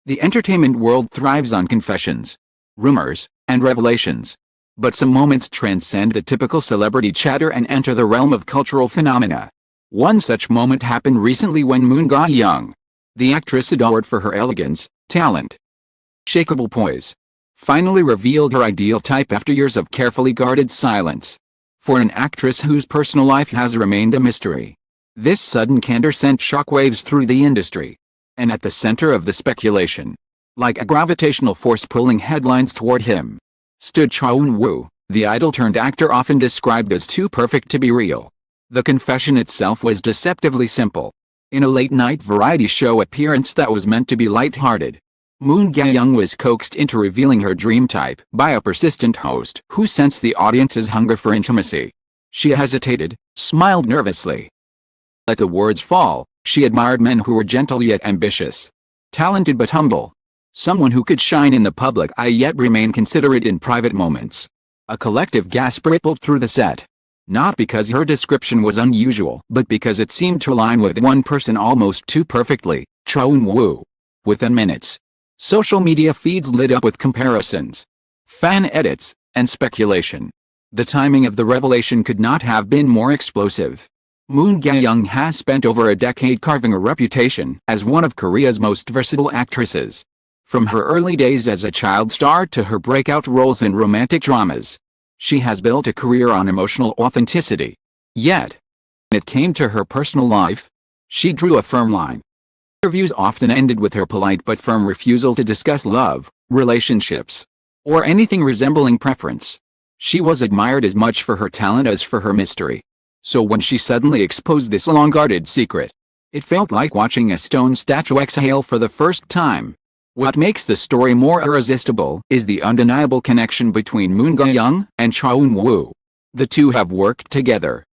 The entertainment world thrives on confessions, rumors, and revelations. But some moments transcend the typical celebrity chatter and enter the realm of cultural phenomena. One such moment happened recently when Moon Ga-young, the actress adored for her elegance, talent, unshakable poise, finally revealed her ideal type after years of carefully guarded silence. For an actress whose personal life has remained a mystery, this sudden candor sent shockwaves through the industry. And at the center of the speculation, like a gravitational force pulling headlines toward him, stood Cha Eun-woo, the idol-turned-actor often described as too perfect to be real. The confession itself was deceptively simple. In a late-night variety show appearance that was meant to be light-hearted, Moon Ga-young was coaxed into revealing her dream type by a persistent host who sensed the audience's hunger for intimacy. She hesitated, smiled nervously, let the words fall. She admired men who were gentle yet ambitious, talented but humble, someone who could shine in the public eye yet remain considerate in private moments. A collective gasp rippled through the set. Not because her description was unusual, but because it seemed to align with one person almost too perfectly, Cha Eun-woo. Within minutes, social media feeds lit up with comparisons, fan edits, and speculation. The timing of the revelation could not have been more explosive. Moon Ga-young has spent over a decade carving a reputation as one of Korea's most versatile actresses. From her early days as a child star to her breakout roles in romantic dramas, she has built a career on emotional authenticity. Yet, when it came to her personal life, she drew a firm line. Interviews often ended with her polite but firm refusal to discuss love, relationships, or anything resembling preference. She was admired as much for her talent as for her mystery. So when she suddenly exposed this long-guarded secret, it felt like watching a stone statue exhale for the first time. What makes the story more irresistible is the undeniable connection between Moon Ga-young and Cha Eun-woo. The two have worked together,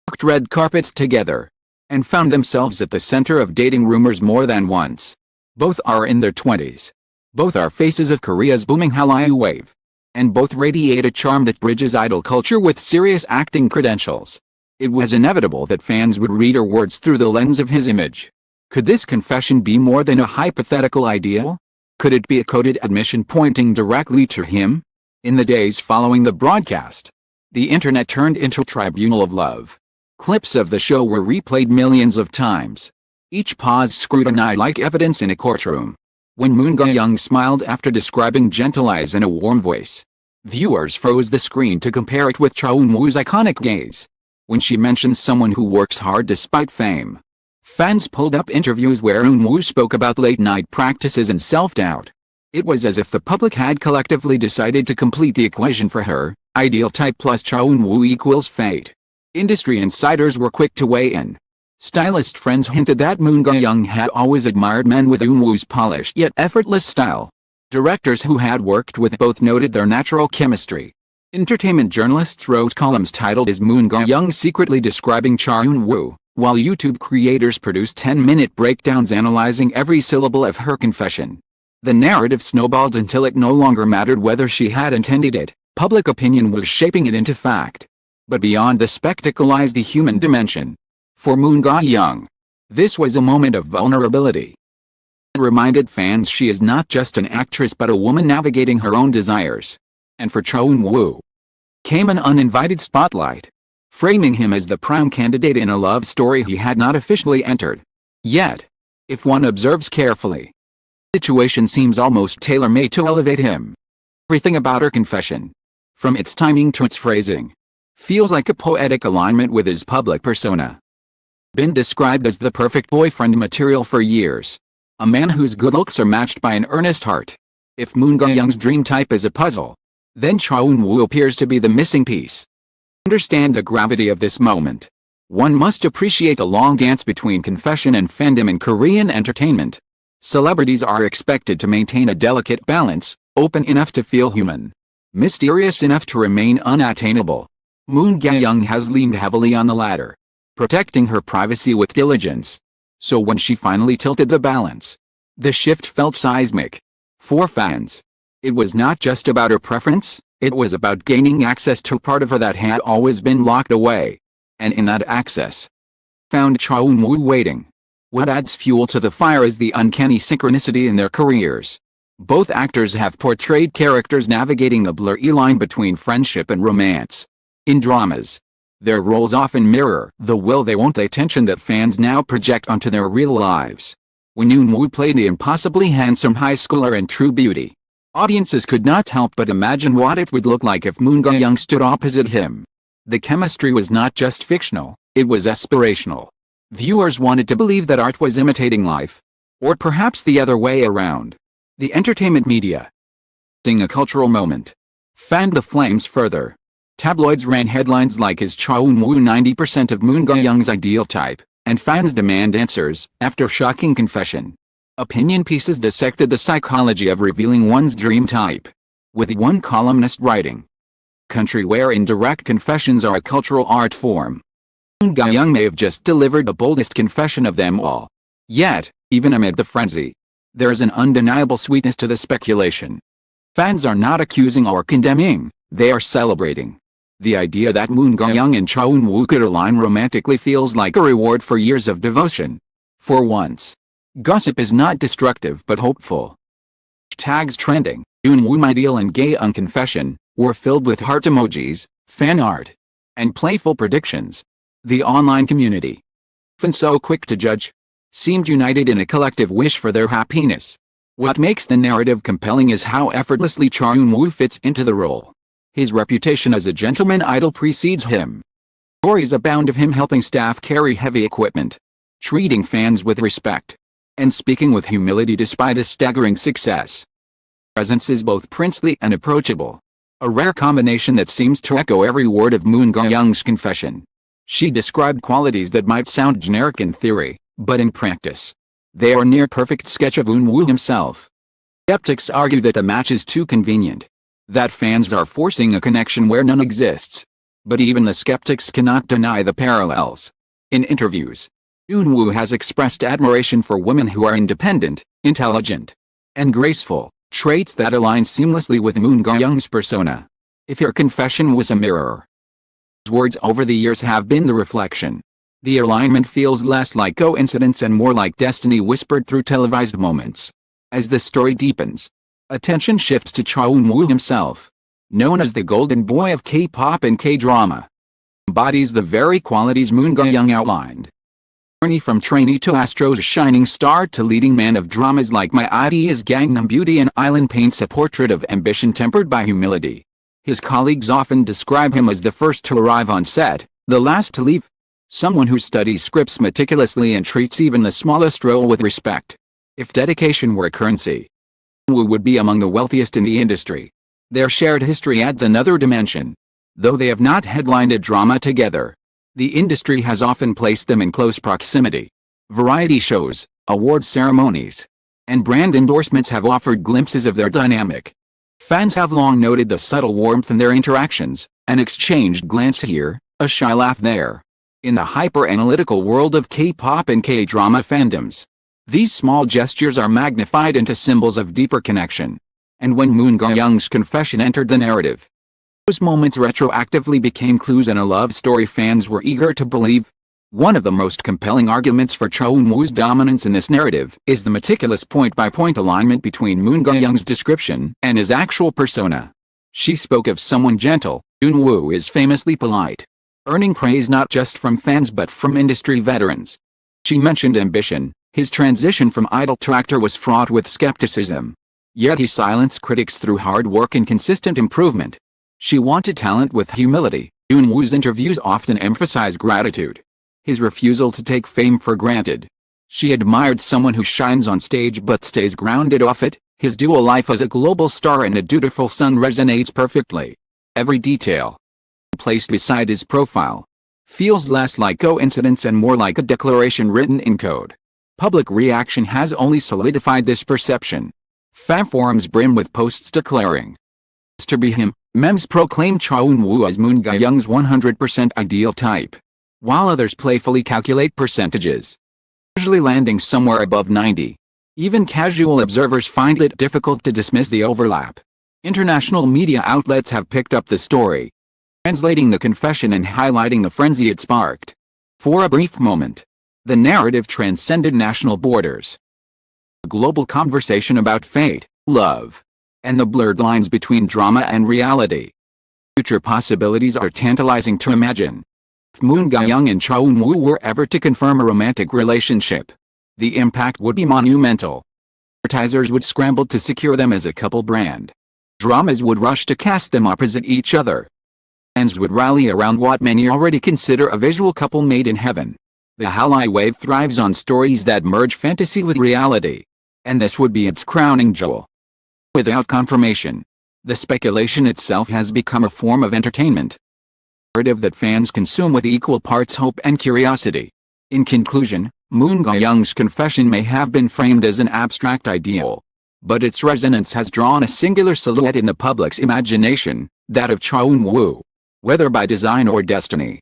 walked red carpets together, and found themselves at the center of dating rumors more than once. Both are in their 20s. Both are faces of Korea's booming Hallyu wave. And both radiate a charm that bridges idol culture with serious acting credentials. It was inevitable that fans would read her words through the lens of his image. Could this confession be more than a hypothetical ideal? Could it be a coded admission pointing directly to him? In the days following the broadcast, the internet turned into a tribunal of love. Clips of the show were replayed millions of times, each pause scrutinized like evidence in a courtroom. When Moon Ga-young smiled after describing gentle eyes and a warm voice, viewers froze the screen to compare it with Cha Eun-woo's iconic gaze. When she mentions someone who works hard despite fame, fans pulled up interviews where Eun-woo spoke about late-night practices and self-doubt. It was as if the public had collectively decided to complete the equation for her: ideal type plus Cha Eun-woo equals fate. Industry insiders were quick to weigh in. Stylist friends hinted that Moon Ga-young had always admired men with Eun-woo's polished yet effortless style. Directors who had worked with both noted their natural chemistry. Entertainment journalists wrote columns titled "Is Moon Ga-young secretly describing Cha Eun-woo?" while YouTube creators produced 10-minute breakdowns analyzing every syllable of her confession. The narrative snowballed until it no longer mattered whether she had intended it. Public opinion was shaping it into fact. But beyond the spectacle lies the human dimension. For Moon Ga-young, this was a moment of vulnerability. It reminded fans she is not just an actress but a woman navigating her own desires. And for Cha Eun-woo, came an uninvited spotlight, framing him as the prime candidate in a love story he had not officially entered. Yet, if one observes carefully, the situation seems almost tailor-made to elevate him. Everything about her confession, from its timing to its phrasing, feels like a poetic alignment with his public persona. Been described as the perfect boyfriend material for years. A man whose good looks are matched by an earnest heart. If Moon Ga-young's dream type is a puzzle, then Cha Eun-woo appears to be the missing piece. Understand the gravity of this moment. One must appreciate the long dance between confession and fandom in Korean entertainment. Celebrities are expected to maintain a delicate balance, open enough to feel human, mysterious enough to remain unattainable. Moon Ga-young has leaned heavily on the latter, protecting her privacy with diligence. So when she finally tilted the balance, the shift felt seismic. For fans, it was not just about her preference, it was about gaining access to a part of her that had always been locked away. And in that access, found Cha Eun-woo waiting. What adds fuel to the fire is the uncanny synchronicity in their careers. Both actors have portrayed characters navigating a blurry line between friendship and romance. In dramas, their roles often mirror the will they won't they tension that fans now project onto their real lives. When Eun-woo played the impossibly handsome high schooler in True Beauty, audiences could not help but imagine what it would look like if Moon Ga-young stood opposite him. The chemistry was not just fictional, it was aspirational. Viewers wanted to believe that art was imitating life. Or perhaps the other way around. The entertainment media, seeing a cultural moment, fanned the flames further. Tabloids ran headlines like "Is Cha Eun-woo 90% of Moon Ga-young's ideal type?" and fans demand answers after shocking confession. Opinion pieces dissected the psychology of revealing one's dream type. With one columnist writing, "Country where indirect confessions are a cultural art form. Moon Ga-young may have just delivered the boldest confession of them all. Yet, even amid the frenzy, there is an undeniable sweetness to the speculation." Fans are not accusing or condemning, they are celebrating. The idea that Moon Ga-young and Cha Eun-woo could align romantically feels like a reward for years of devotion. For once, gossip is not destructive but hopeful. Tags trending, Eun-woo ideal and Ga-young confession, were filled with heart emojis, fan art, and playful predictions. The online community, often so quick to judge, seemed united in a collective wish for their happiness. What makes the narrative compelling is how effortlessly Cha Eun-woo fits into the role. His reputation as a gentleman idol precedes him. Stories abound of him helping staff carry heavy equipment, treating fans with respect, and speaking with humility despite his staggering success. Presence is both princely and approachable, a rare combination that seems to echo every word of Moon Ga-young's confession. She described qualities that might sound generic in theory, but in practice, they are a near-perfect sketch of Eun-woo himself. Skeptics argue that the match is too convenient, that fans are forcing a connection where none exists. But even the skeptics cannot deny the parallels. In interviews, Eun-woo has expressed admiration for women who are independent, intelligent, and graceful, traits that align seamlessly with Moon Ga-young's persona. If her confession was a mirror, his words over the years have been the reflection. The alignment feels less like coincidence and more like destiny whispered through televised moments. As the story deepens, attention shifts to Cha Eun-woo himself, known as the golden boy of K-pop and K-drama. Embodies the very qualities Moon Ga-young outlined. Journey from trainee to Astro's shining star to leading man of dramas like My ID's Gangnam Beauty and Island paints a portrait of ambition tempered by humility. His colleagues often describe him as the first to arrive on set, the last to leave. Someone who studies scripts meticulously and treats even the smallest role with respect. If dedication were currency, Eun-woo would be among the wealthiest in the industry. Their shared history adds another dimension. Though they have not headlined a drama together, the industry has often placed them in close proximity. Variety shows, awards ceremonies, and brand endorsements have offered glimpses of their dynamic. Fans have long noted the subtle warmth in their interactions, an exchanged glance here, a shy laugh there. In the hyper-analytical world of K-pop and K-drama fandoms, these small gestures are magnified into symbols of deeper connection. And when Moon Ga-young's confession entered the narrative, those moments retroactively became clues in a love story fans were eager to believe. One of the most compelling arguments for Cha Eun-woo's dominance in this narrative is the meticulous point-by-point alignment between Moon Ga-young's description and his actual persona. She spoke of someone gentle. Eun-woo is famously polite, earning praise not just from fans but from industry veterans. She mentioned ambition. His transition from idol to actor was fraught with skepticism. Yet he silenced critics through hard work and consistent improvement. She wanted talent with humility. Eun-woo's interviews often emphasize gratitude, his refusal to take fame for granted. She admired someone who shines on stage but stays grounded off it. His dual life as a global star and a dutiful son resonates perfectly. Every detail placed beside his profile feels less like coincidence and more like a declaration written in code. Public reaction has only solidified this perception. Fan forums brim with posts declaring, "To be him." Memes proclaim Cha Eun-woo as Moon Ga-young's 100% ideal type, while others playfully calculate percentages, usually landing somewhere above 90. Even casual observers find it difficult to dismiss the overlap. International media outlets have picked up the story, translating the confession and highlighting the frenzy it sparked. For a brief moment, The narrative transcended national borders. A global conversation about fate, love, and the blurred lines between drama and reality. Future possibilities are tantalizing to imagine. If Moon Ga-young and Cha Eun-woo were ever to confirm a romantic relationship, the impact would be monumental. Advertisers would scramble to secure them as a couple brand. Dramas would rush to cast them opposite each other. Fans would rally around what many already consider a visual couple made in heaven. The Hallyu wave thrives on stories that merge fantasy with reality, and this would be its crowning jewel. Without confirmation, the speculation itself has become a form of entertainment. A narrative that fans consume with equal parts hope and curiosity. In conclusion, Moon Ga-young's confession may have been framed as an abstract ideal, but its resonance has drawn a singular silhouette in the public's imagination, that of Cha Eun-woo. Whether by design or destiny,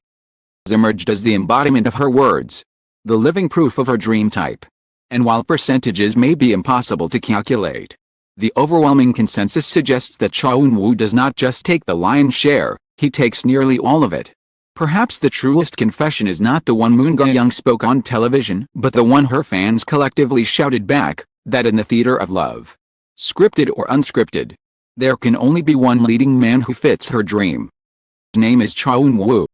has emerged as the embodiment of her words, the living proof of her dream type. And while percentages may be impossible to calculate, the overwhelming consensus suggests that Cha Eun-woo does not just take the lion's share, he takes nearly all of it. Perhaps the truest confession is not the one Moon Ga-young spoke on television, but the one her fans collectively shouted back, that in the theater of love, scripted or unscripted, there can only be one leading man who fits her dream. His name is Cha Eun-woo.